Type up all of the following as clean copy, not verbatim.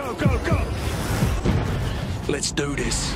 Go, go, go! Let's do this.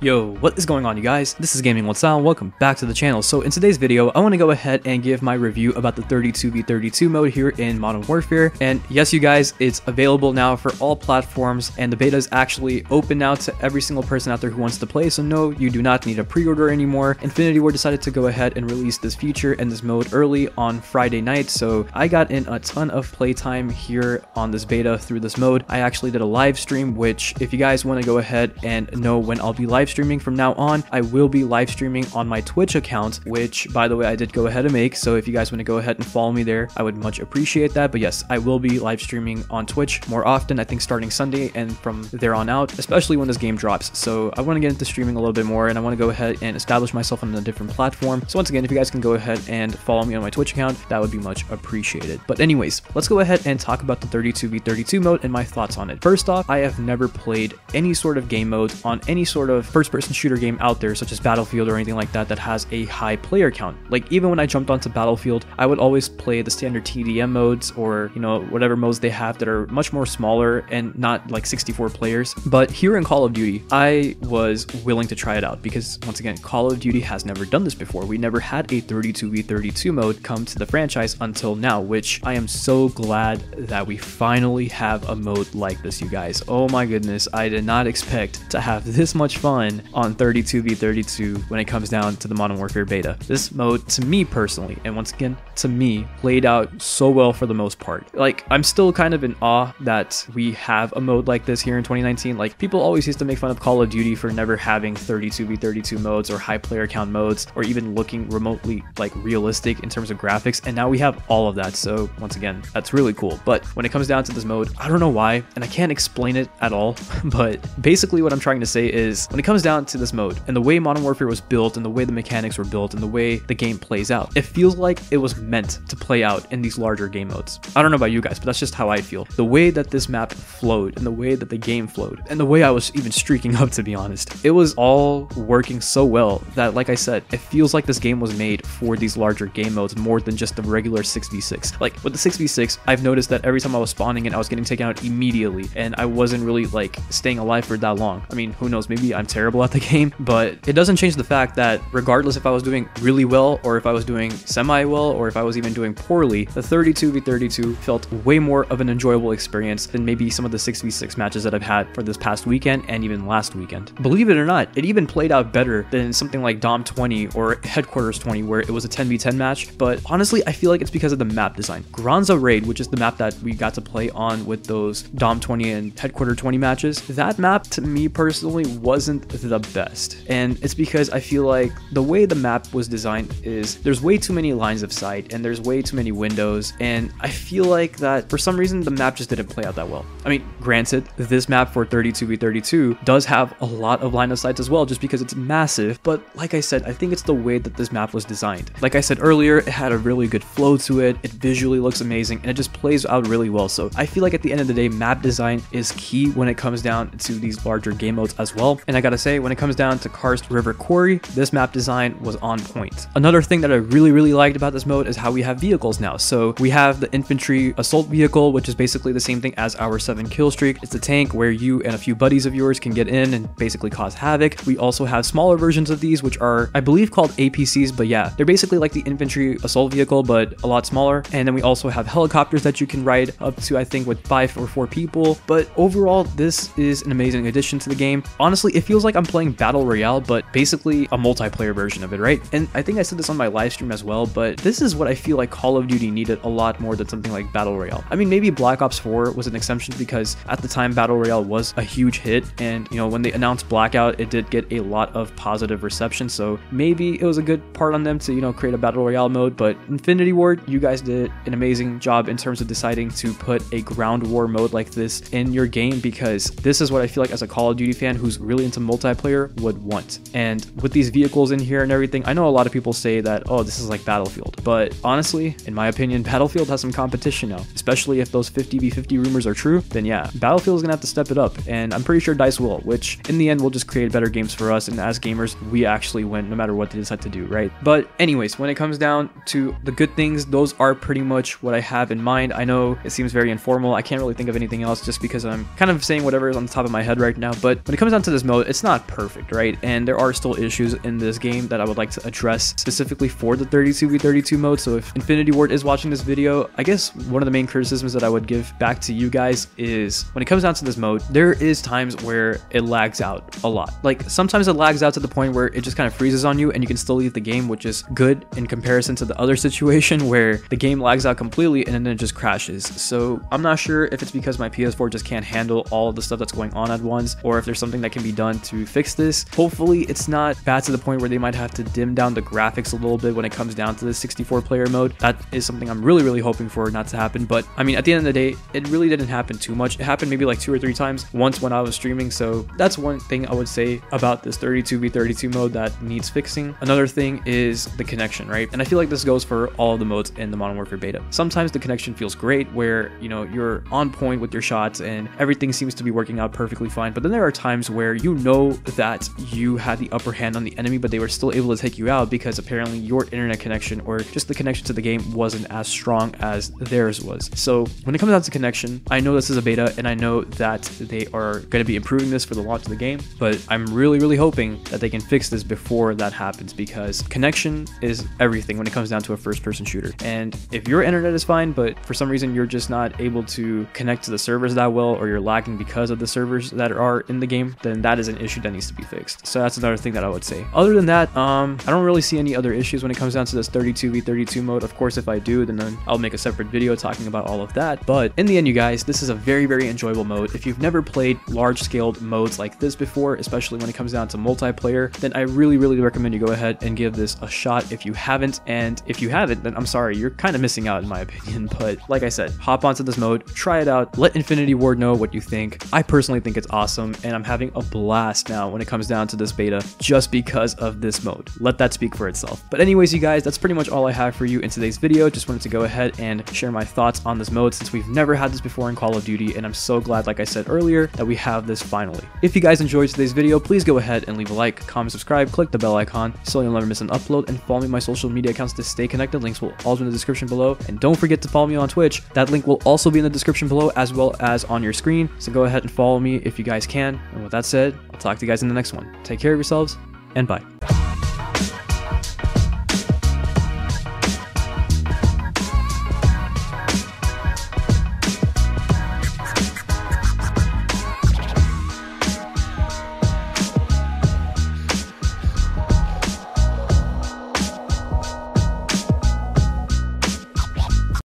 Yo, what is going on, you guys? This is Gaming With Style. Welcome back to the channel. So in today's video, I want to go ahead and give my review about the 32v32 mode here in Modern Warfare. And yes, you guys, it's available now for all platforms, and the beta is actually open now to every single person out there who wants to play. So no, you do not need a pre-order anymore. Infinity Ward decided to go ahead and release this feature and this mode early on Friday night. So I got in a ton of playtime here on this beta through this mode. I actually did a live stream, which if you guys want to go ahead and know when I'll be live streaming from now on, I will be live streaming on my Twitch account, which by the way I did go ahead and make. So if you guys want to go ahead and follow me there, I would much appreciate that. But yes, I will be live streaming on Twitch more often, I think starting Sunday and from there on out, especially when this game drops. So I want to get into streaming a little bit more, and I want to go ahead and establish myself on a different platform. So once again, if you guys can go ahead and follow me on my Twitch account, that would be much appreciated. But anyways, let's go ahead and talk about the 32v32 mode and my thoughts on it. First off, I have never played any sort of game mode on any sort of first-person shooter game out there, such as Battlefield or anything like that, that has a high player count. Like, even when I jumped onto Battlefield, I would always play the standard TDM modes, or you know, whatever modes they have that are much more smaller and not like 64 players. But here in Call of Duty, I was willing to try it out because once again, Call of Duty has never done this before. We never had a 32v32 mode come to the franchise until now, which I am so glad that we finally have a mode like this, you guys. Oh my goodness, I did not expect to have this much fun on 32v32 when it comes down to the Modern Warfare beta. This mode, to me personally, and once again, to me, played out so well for the most part. Like, I'm still kind of in awe that we have a mode like this here in 2019. Like, people always used to make fun of Call of Duty for never having 32v32 modes or high player count modes, or even looking remotely like realistic in terms of graphics, and now we have all of that. So once again, that's really cool. But when it comes down to this mode, I don't know why, and I can't explain it at all, but basically what I'm trying to say is, when it comes down to this mode and the way Modern Warfare was built and the way the mechanics were built and the way the game plays out, it feels like it was meant to play out in these larger game modes. I don't know about you guys, but that's just how I feel. The way that this map flowed and the way that the game flowed and the way I was even streaking up, to be honest, it was all working so well that, like I said, it feels like this game was made for these larger game modes more than just the regular 6v6. Like with the 6v6, I've noticed that every time I was spawning in, I was getting taken out immediately, and I wasn't really like staying alive for that long. I mean, who knows, maybe I'm terrible at the game, but it doesn't change the fact that regardless if I was doing really well or if I was doing semi-well or if I was even doing poorly, the 32v32 felt way more of an enjoyable experience than maybe some of the 6v6 matches that I've had for this past weekend and even last weekend. Believe it or not, it even played out better than something like Dom 20 or Headquarters 20, where it was a 10v10 match. But honestly, I feel like it's because of the map design. Granza Raid, which is the map that we got to play on with those Dom 20 and Headquarter 20 matches, that map to me personally wasn't the best. And it's because I feel like the way the map was designed is there's way too many lines of sight and there's way too many windows, and I feel like that for some reason the map just didn't play out that well. I mean, granted, this map for 32v32 does have a lot of line of sights as well, just because it's massive, but like I said, I think it's the way that this map was designed. Like I said earlier, it had a really good flow to it, it visually looks amazing, and it just plays out really well. So I feel like at the end of the day, map design is key when it comes down to these larger game modes as well. And I gotta say, when it comes down to Karst River Quarry, this map design was on point. Another thing that I really liked about this mode is how we have vehicles now. So we have the infantry assault vehicle, which is basically the same thing as our 7 kill streak. It's a tank where you and a few buddies of yours can get in and basically cause havoc. We also have smaller versions of these, which are, I believe, called APCs, but yeah, they're basically like the infantry assault vehicle, but a lot smaller. And then we also have helicopters that you can ride up to, I think, with 5 or 4 people. But overall, this is an amazing addition to the game. Honestly, it feels like I'm playing Battle Royale, but basically a multiplayer version of it, right? And I think I said this on my live stream as well, but this is what I feel like Call of Duty needed a lot more than something like Battle Royale. I mean, maybe Black Ops 4 was an exception because at the time Battle Royale was a huge hit, and you know, when they announced Blackout, it did get a lot of positive reception, so maybe it was a good part on them to, you know, create a Battle Royale mode. But Infinity Ward, you guys did an amazing job in terms of deciding to put a ground war mode like this in your game, because this is what I feel like as a Call of Duty fan who's really into multiplayer multiplayer would want. And with these vehicles in here and everything, I know a lot of people say that, oh, this is like Battlefield, but honestly, in my opinion, Battlefield has some competition now, especially if those 50v50 rumors are true. Then yeah, Battlefield is gonna have to step it up, and I'm pretty sure DICE will, which in the end will just create better games for us, and as gamers we actually win no matter what they decide to do, right? But anyways, when it comes down to the good things, those are pretty much what I have in mind. I know it seems very informal, I can't really think of anything else just because I'm kind of saying whatever is on the top of my head right now, but when it comes down to this mode, it's not perfect, right? And there are still issues in this game that I would like to address specifically for the 32v32 mode. So if Infinity Ward is watching this video, I guess one of the main criticisms that I would give back to you guys is when it comes down to this mode, there is times where it lags out a lot. Like sometimes it lags out to the point where it just kind of freezes on you and you can still leave the game, which is good in comparison to the other situation where the game lags out completely and then it just crashes. So I'm not sure if it's because my PS4 just can't handle all of the stuff that's going on at once, or if there's something that can be done to fix this. Hopefully it's not bad to the point where they might have to dim down the graphics a little bit when it comes down to the 64 player mode. That is something I'm really hoping for not to happen, but I mean, at the end of the day, it really didn't happen too much. It happened maybe like 2 or 3 times once when I was streaming, so that's one thing I would say about this 32v32 mode that needs fixing. Another thing is the connection, right? And I feel like this goes for all of the modes in the Modern Warfare beta. Sometimes the connection feels great where, you know, you're on point with your shots and everything seems to be working out perfectly fine, but then there are times where you know that you had the upper hand on the enemy, but they were still able to take you out because apparently your internet connection or just the connection to the game wasn't as strong as theirs was. So when it comes down to connection, I know this is a beta and I know that they are going to be improving this for the launch of the game, but I'm really hoping that they can fix this before that happens, because connection is everything when it comes down to a first-person shooter. And if your internet is fine, but for some reason you're just not able to connect to the servers that well, or you're lagging because of the servers that are in the game, then that is an issue that needs to be fixed. So that's another thing that I would say. Other than that, I don't really see any other issues when it comes down to this 32v32 mode. Of course, if I do, then I'll make a separate video talking about all of that. But in the end, you guys, this is a very enjoyable mode. If you've never played large-scale modes like this before, especially when it comes down to multiplayer, then I really recommend you go ahead and give this a shot if you haven't. And if you haven't, then I'm sorry, you're kind of missing out in my opinion. But like I said, hop onto this mode, try it out, let Infinity Ward know what you think. I personally think it's awesome, and I'm having a blast now when it comes down to this beta just because of this mode. Let that speak for itself. But anyways, you guys, that's pretty much all I have for you in today's video. Just wanted to go ahead and share my thoughts on this mode since we've never had this before in Call of Duty, and I'm so glad, like I said earlier, that we have this finally. If you guys enjoyed today's video, please go ahead and leave a like, comment, subscribe, click the bell icon so you'll never miss an upload, and follow me on my social media accounts to stay connected. Links will also be in the description below, and don't forget to follow me on Twitch. That link will also be in the description below as well as on your screen, so go ahead and follow me if you guys can. And with that said, I'll talk to you guys in the next one. Take care of yourselves, and bye.